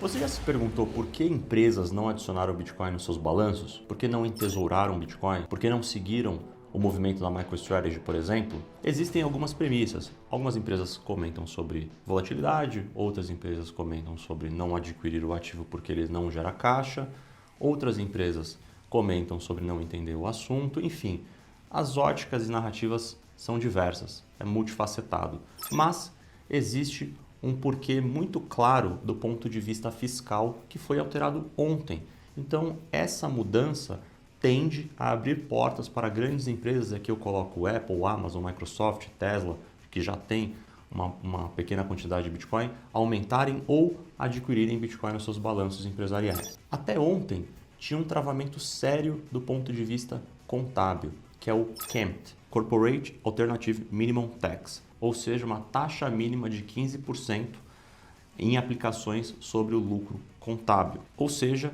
Você já se perguntou por que empresas não adicionaram o Bitcoin nos seus balanços? Por que não entesouraram o Bitcoin? Por que não seguiram o movimento da MicroStrategy, por exemplo? Existem algumas premissas. Algumas empresas comentam sobre volatilidade, outras empresas comentam sobre não adquirir o ativo porque ele não gera caixa, outras empresas comentam sobre não entender o assunto, enfim. As óticas e narrativas são diversas, é multifacetado, mas existe um porquê muito claro do ponto de vista fiscal que foi alterado ontem. Então, essa mudança tende a abrir portas para grandes empresas, aqui eu coloco Apple, Amazon, Microsoft, Tesla, que já tem uma pequena quantidade de Bitcoin, aumentarem ou adquirirem Bitcoin nos seus balanços empresariais. Até ontem, tinha um travamento sério do ponto de vista contábil, que é o CAMT, Corporate Alternative Minimum Tax, ou seja, uma taxa mínima de 15% em aplicações sobre o lucro contábil. Ou seja,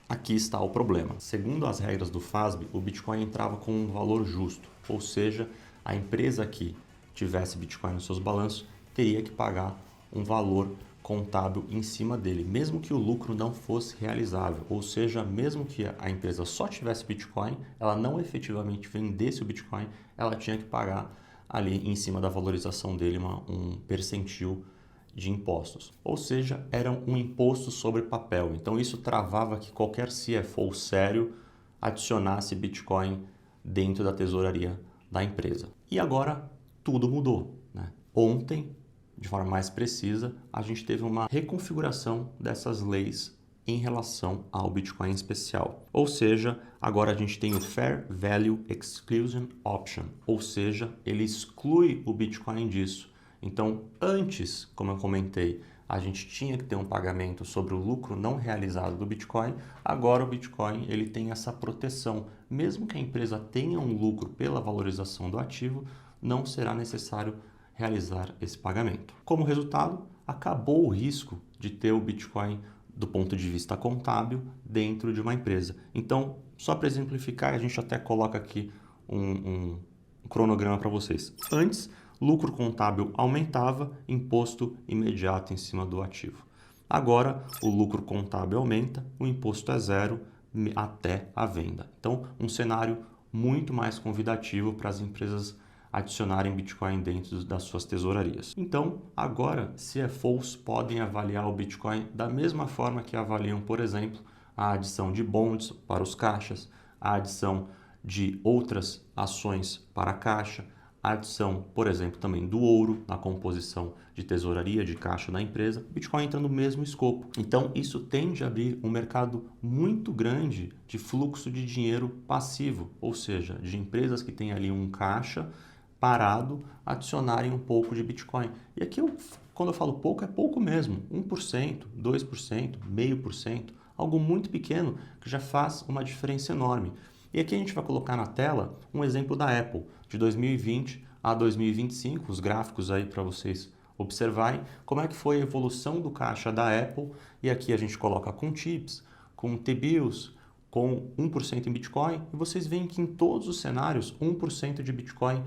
aqui está o problema. Segundo as regras do FASB, o Bitcoin entrava com um valor justo, ou seja, a empresa que tivesse Bitcoin nos seus balanços teria que pagar um valor contábil em cima dele, mesmo que o lucro não fosse realizável, ou seja, mesmo que a empresa só tivesse Bitcoin, ela não efetivamente vendesse o Bitcoin, ela tinha que pagar ali em cima da valorização dele um percentil de impostos. Ou seja, era um imposto sobre papel. Então isso travava que qualquer CFO sério adicionasse Bitcoin dentro da tesouraria da empresa. E agora tudo mudou, né? Ontem, de forma mais precisa, a gente teve uma reconfiguração dessas leis em relação ao Bitcoin especial. Ou seja, agora a gente tem o Fair Value Exclusion Option, ou seja, ele exclui o Bitcoin disso. Então, antes, como eu comentei, a gente tinha que ter um pagamento sobre o lucro não realizado do Bitcoin, agora o Bitcoin ele tem essa proteção. Mesmo que a empresa tenha um lucro pela valorização do ativo, não será necessário realizar esse pagamento. Como resultado, acabou o risco de ter o Bitcoin do ponto de vista contábil dentro de uma empresa. Então, só para exemplificar, a gente até coloca aqui um cronograma para vocês. Antes, lucro contábil aumentava, imposto imediato em cima do ativo. Agora, o lucro contábil aumenta, o imposto é zero até a venda. Então, um cenário muito mais convidativo para as empresas adicionarem Bitcoin dentro das suas tesourarias. Então, agora, CFOs podem avaliar o Bitcoin da mesma forma que avaliam, por exemplo, a adição de bonds para os caixas, a adição de outras ações para a caixa, a adição, por exemplo, também do ouro na composição de tesouraria, de caixa da empresa. O Bitcoin entra no mesmo escopo. Então, isso tende a abrir um mercado muito grande de fluxo de dinheiro passivo, ou seja, de empresas que têm ali um caixa parado, adicionarem um pouco de Bitcoin. E aqui, quando eu falo pouco, é pouco mesmo. 1%, 2%, 0,5%, algo muito pequeno que já faz uma diferença enorme. E aqui a gente vai colocar na tela um exemplo da Apple, de 2020 a 2025, os gráficos aí para vocês observarem como é que foi a evolução do caixa da Apple. E aqui a gente coloca com chips, com T-bills, com 1% em Bitcoin. E vocês veem que em todos os cenários, 1% de Bitcoin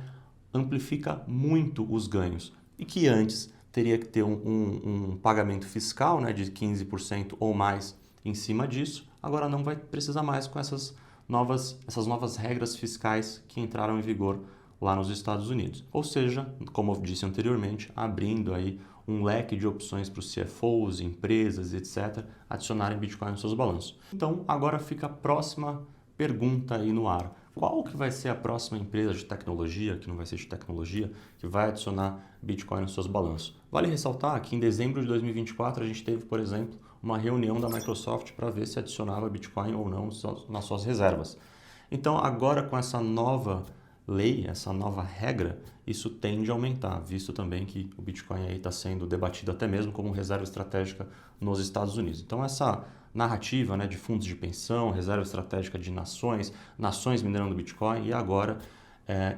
amplifica muito os ganhos e que antes teria que ter um pagamento fiscal, né, de 15% ou mais em cima disso, agora não vai precisar mais com essas novas regras fiscais que entraram em vigor lá nos Estados Unidos. Ou seja, como eu disse anteriormente, abrindo aí um leque de opções para os CFOs, empresas, etc., adicionarem Bitcoin nos seus balanços. Então, agora fica a próxima pergunta aí no ar. Qual que vai ser a próxima empresa de tecnologia, que não vai ser de tecnologia, que vai adicionar Bitcoin nos seus balanços? Vale ressaltar que em dezembro de 2024 a gente teve, por exemplo, uma reunião da Microsoft para ver se adicionava Bitcoin ou não nas suas reservas. Então agora com essa nova lei, essa nova regra, isso tende a aumentar, visto também que o Bitcoin aí está sendo debatido até mesmo como reserva estratégica nos Estados Unidos. Então essa narrativa, né, de fundos de pensão, reserva estratégica de nações minerando Bitcoin e agora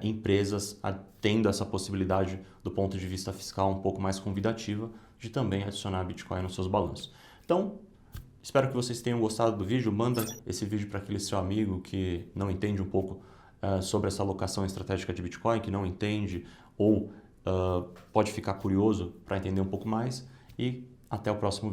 empresas tendo essa possibilidade do ponto de vista fiscal um pouco mais convidativa de também adicionar Bitcoin nos seus balanços. Então, espero que vocês tenham gostado do vídeo. Manda esse vídeo para aquele seu amigo que não entende um pouco sobre essa alocação estratégica de Bitcoin, que não entende ou pode ficar curioso para entender um pouco mais. E até o próximo vídeo.